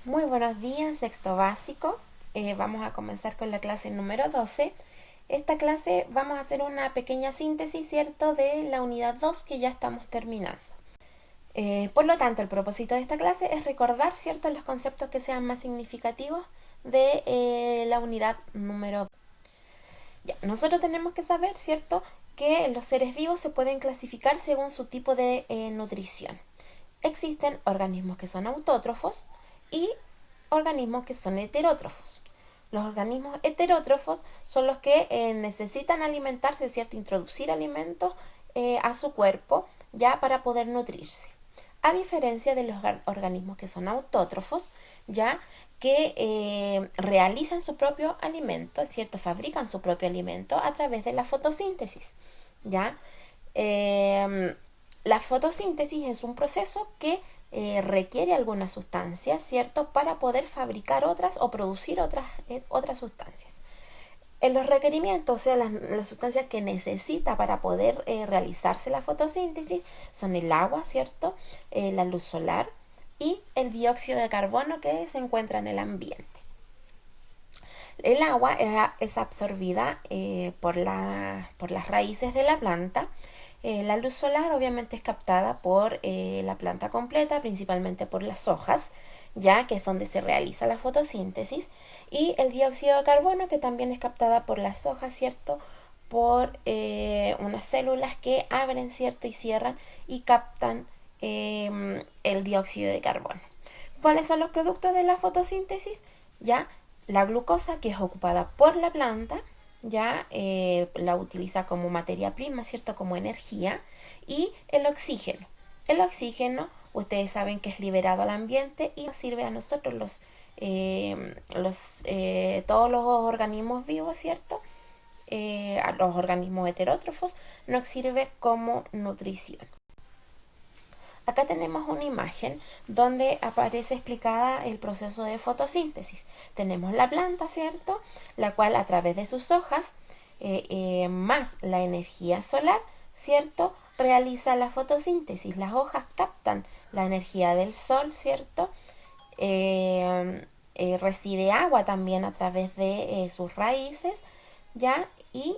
Muy buenos días, sexto básico. Vamos a comenzar con la clase número 12. Esta clase vamos a hacer una pequeña síntesis, ¿cierto?, de la unidad 2 que ya estamos terminando. Por lo tanto, el propósito de esta clase es recordar, ¿cierto?, los conceptos que sean más significativos de la unidad número 2. Ya, nosotros tenemos que saber, ¿cierto?, que los seres vivos se pueden clasificar según su tipo de nutrición. Existen organismos que son autótrofos y organismos que son heterótrofos. Los organismos heterótrofos son los que necesitan alimentarse, ¿cierto?, introducir alimentos a su cuerpo ya para poder nutrirse. A diferencia de los organismos que son autótrofos, ya que realizan su propio alimento, ¿cierto?, fabrican su propio alimento a través de la fotosíntesis, ¿ya? La fotosíntesis es un proceso que requiere algunas sustancias, ¿cierto?, para poder fabricar otras o producir otras sustancias. En los requerimientos, o sea, las sustancias que necesita para poder realizarse la fotosíntesis son el agua, ¿cierto?, la luz solar y el dióxido de carbono que se encuentra en el ambiente. El agua es absorbida por las raíces de la planta. La luz solar obviamente es captada por la planta completa, principalmente por las hojas, ya que es donde se realiza la fotosíntesis, y el dióxido de carbono, que también es captada por las hojas, ¿cierto?, por unas células que abren, ¿cierto?, y cierran y captan el dióxido de carbono. ¿Cuáles son los productos de la fotosíntesis? Ya la glucosa, que es ocupada por la planta, ya la utiliza como materia prima, ¿cierto?, como energía, y el oxígeno. El oxígeno, ustedes saben que es liberado al ambiente y nos sirve a nosotros todos los organismos vivos, ¿cierto? A los organismos heterótrofos nos sirve como nutrición. Acá tenemos una imagen donde aparece explicada el proceso de fotosíntesis. Tenemos la planta, ¿cierto?, la cual a través de sus hojas más la energía solar, ¿cierto?, realiza la fotosíntesis. Las hojas captan la energía del sol, ¿cierto? Recibe agua también a través de sus raíces, ¿ya? Y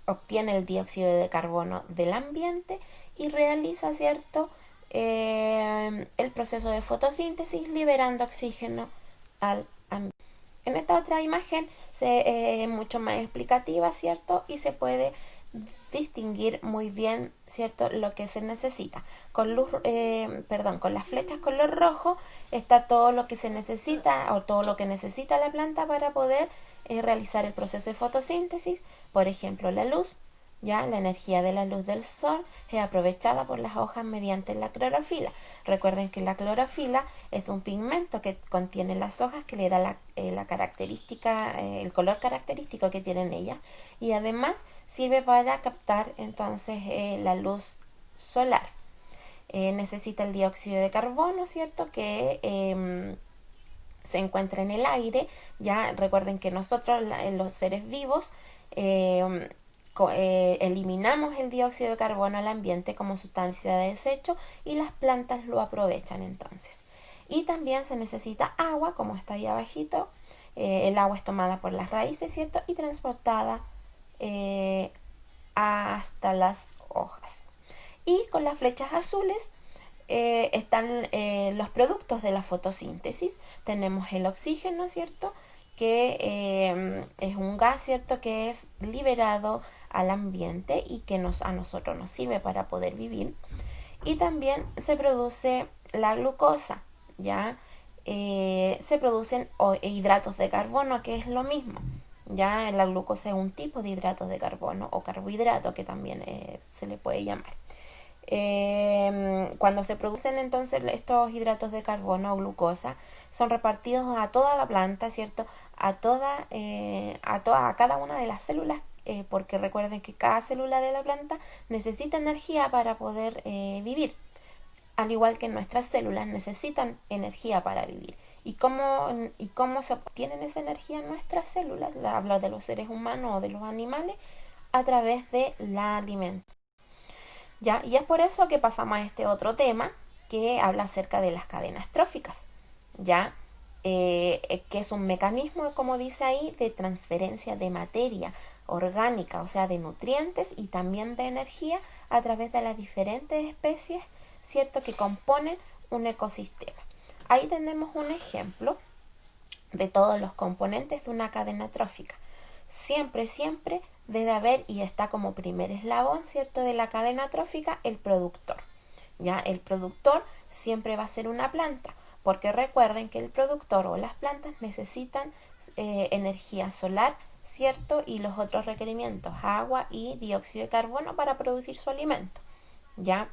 obtiene el dióxido de carbono del ambiente y realiza, ¿cierto?, el proceso de fotosíntesis liberando oxígeno al ambiente. En esta otra imagen es mucho más explicativa, ¿cierto?, y se puede distinguir muy bien, ¿cierto?, lo que se necesita. Con las flechas color rojo está todo lo que se necesita o todo lo que necesita la planta para poder realizar el proceso de fotosíntesis. Por ejemplo, la luz. Ya la energía de la luz del sol es aprovechada por las hojas mediante la clorofila. Recuerden que la clorofila es un pigmento que contiene las hojas que le da la característica, el color característico que tienen ellas, y además sirve para captar entonces la luz solar. Necesita el dióxido de carbono, ¿cierto?, que se encuentra en el aire. Ya recuerden que nosotros, los seres vivos, eliminamos el dióxido de carbono al ambiente como sustancia de desecho y las plantas lo aprovechan entonces. Y también se necesita agua, como está ahí abajito. El agua es tomada por las raíces, ¿cierto?, y transportada hasta las hojas. Y con las flechas azules están los productos de la fotosíntesis. Tenemos el oxígeno, ¿cierto?, que es un gas, ¿cierto?, que es liberado al ambiente y que a nosotros nos sirve para poder vivir. Y también se produce la glucosa, ¿ya? Se producen hidratos de carbono, que es lo mismo. Ya la glucosa es un tipo de hidratos de carbono o carbohidrato, que también se le puede llamar. Cuando se producen entonces estos hidratos de carbono o glucosa, son repartidos a toda la planta, ¿cierto?, a cada una de las células, porque recuerden que cada célula de la planta necesita energía para poder vivir, al igual que nuestras células necesitan energía para vivir. ¿Y cómo se obtienen esa energía en nuestras células? Hablo de los seres humanos o de los animales, a través de la alimentación. ¿Ya? Y es por eso que pasamos a este otro tema que habla acerca de las cadenas tróficas. ¿ya? Que es un mecanismo, como dice ahí, de transferencia de materia orgánica, o sea, de nutrientes y también de energía a través de las diferentes especies, ¿cierto?, que componen un ecosistema. Ahí tenemos un ejemplo de todos los componentes de una cadena trófica. Siempre, siempre debe haber, y está como primer eslabón, ¿cierto?, de la cadena trófica, el productor. Ya, el productor siempre va a ser una planta, porque recuerden que el productor o las plantas necesitan energía solar, ¿cierto? Y los otros requerimientos, agua y dióxido de carbono para producir su alimento, ¿ya?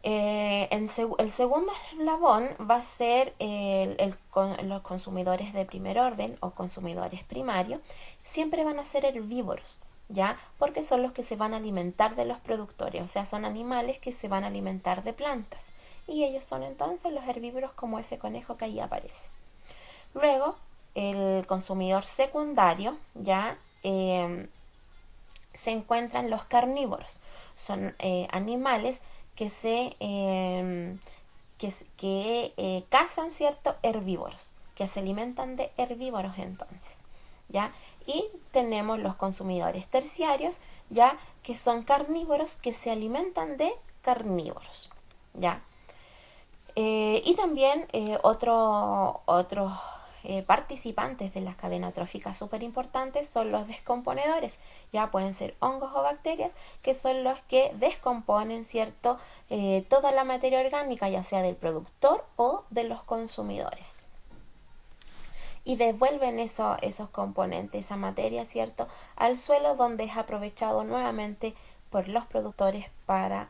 El segundo eslabón va a ser los consumidores de primer orden o consumidores primarios. Siempre van a ser herbívoros, ¿ya? Porque son los que se van a alimentar de los productores, o sea, son animales que se van a alimentar de plantas. Y ellos son entonces los herbívoros, como ese conejo que ahí aparece. Luego, el consumidor secundario, ¿ya? Se encuentran los carnívoros. Son animales que cazan, ¿cierto?, herbívoros, que se alimentan de herbívoros entonces, ¿ya? Y tenemos los consumidores terciarios, ¿ya?, que son carnívoros que se alimentan de carnívoros, ¿ya? Y también otros participantes de las cadenas tróficas súper importantes son los descomponedores. Ya pueden ser hongos o bacterias, que son los que descomponen, ¿cierto?, toda la materia orgánica, ya sea del productor o de los consumidores. Y devuelven esos componentes, esa materia, ¿cierto?, al suelo, donde es aprovechado nuevamente por los productores para,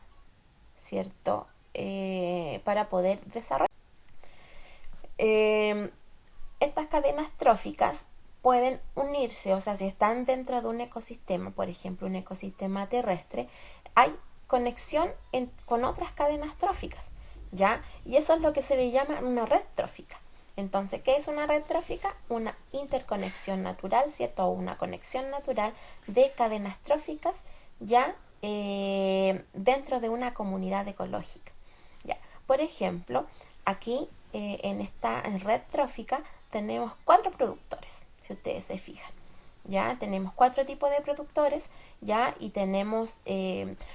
¿cierto?, para poder desarrollar. Estas cadenas tróficas pueden unirse, o sea, si están dentro de un ecosistema, por ejemplo, un ecosistema terrestre, hay conexión con otras cadenas tróficas, ¿ya? Y eso es lo que se le llama una red trófica. Entonces, ¿qué es una red trófica? Una interconexión natural, ¿cierto? O una conexión natural de cadenas tróficas, ¿ya? Dentro de una comunidad ecológica, ¿ya? Por ejemplo, aquí en esta red trófica tenemos 4 productores, si ustedes se fijan. Ya tenemos 4 tipos de productores, ya, y tenemos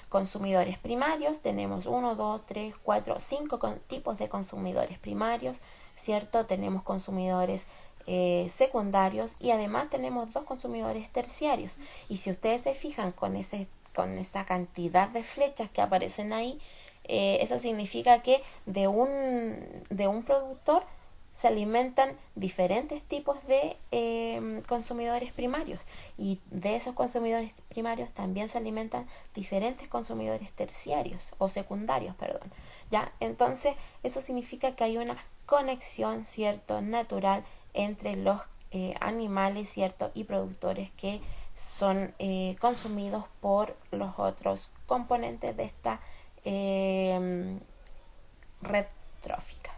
consumidores primarios, tenemos 1, 2, 3, 4, 5 tipos de consumidores primarios, ¿cierto? Tenemos consumidores secundarios y además tenemos 2 consumidores terciarios. Y si ustedes se fijan con esa cantidad de flechas que aparecen ahí, eso significa que de un productor se alimentan diferentes tipos de consumidores primarios, y de esos consumidores primarios también se alimentan diferentes consumidores terciarios o secundarios, perdón, ya. Entonces eso significa que hay una conexión, cierto, natural entre los animales, cierto, y productores que son consumidos por los otros componentes de esta red trófica.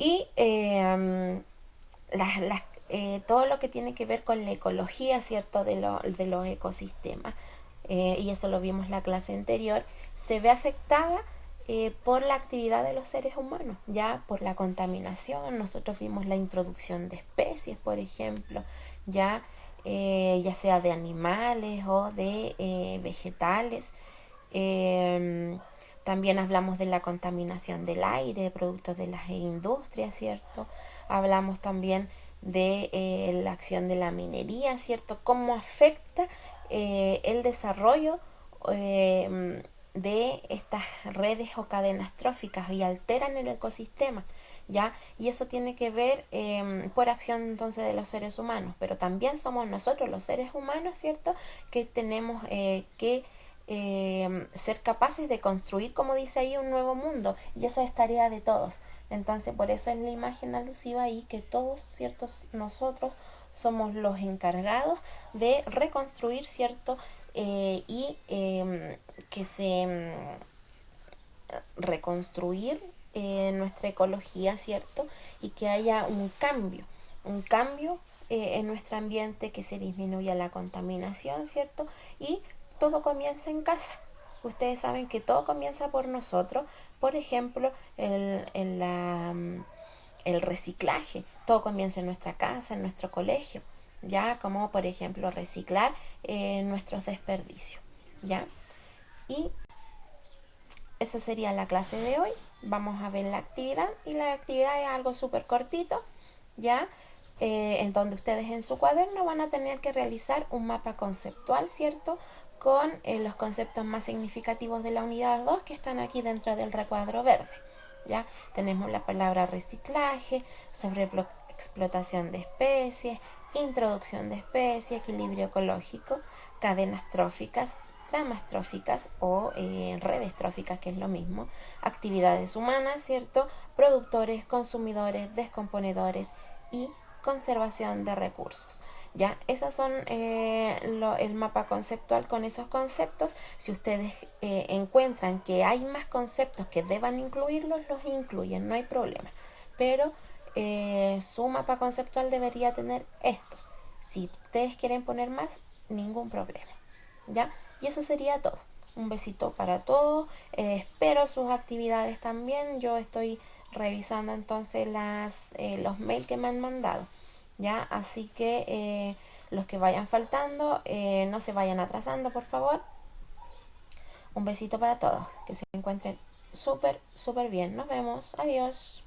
Y todo lo que tiene que ver con la ecología, ¿cierto?, de los ecosistemas, y eso lo vimos en la clase anterior, se ve afectada por la actividad de los seres humanos, ya por la contaminación. Nosotros vimos la introducción de especies, por ejemplo, ya sea de animales o de vegetales. También hablamos de la contaminación del aire, de productos de las industrias, ¿cierto? Hablamos también de la acción de la minería, ¿cierto? Cómo afecta el desarrollo de estas redes o cadenas tróficas y alteran el ecosistema, ¿ya? Y eso tiene que ver por acción entonces de los seres humanos, pero también somos nosotros los seres humanos, ¿cierto?, que tenemos que ser capaces de construir, como dice ahí, un nuevo mundo, y esa es tarea de todos. Entonces, por eso es la imagen alusiva ahí, que todos, ciertos, nosotros somos los encargados de reconstruir, cierto, y que se reconstruir nuestra ecología, cierto, y que haya un cambio en nuestro ambiente, que se disminuya la contaminación, cierto, y todo comienza en casa. Ustedes saben que todo comienza por nosotros. Por ejemplo, el reciclaje. Todo comienza en nuestra casa, en nuestro colegio. ¿Ya? Como por ejemplo reciclar nuestros desperdicios. ¿Ya? Y esa sería la clase de hoy. Vamos a ver la actividad. Y la actividad es algo súper cortito. ¿Ya? En donde ustedes en su cuaderno van a tener que realizar un mapa conceptual, ¿cierto? Con los conceptos más significativos de la unidad 2 que están aquí dentro del recuadro verde. ¿Ya? Tenemos la palabra reciclaje, sobre explotación de especies, introducción de especies, equilibrio ecológico, cadenas tróficas, tramas tróficas o redes tróficas, que es lo mismo, actividades humanas, ¿cierto? Productores, consumidores, descomponedores y conservación de recursos. Ya, esos son el mapa conceptual con esos conceptos. Si ustedes encuentran que hay más conceptos que deban incluirlos, los incluyen, no hay problema. Pero su mapa conceptual debería tener estos. Si ustedes quieren poner más, ningún problema. ¿Ya? Y eso sería todo. Un besito para todos. Espero sus actividades también. Yo estoy revisando entonces los mails que me han mandado. ¿Ya? Así que los que vayan faltando, no se vayan atrasando, por favor. Un besito para todos. Que se encuentren súper, súper bien. Nos vemos. Adiós.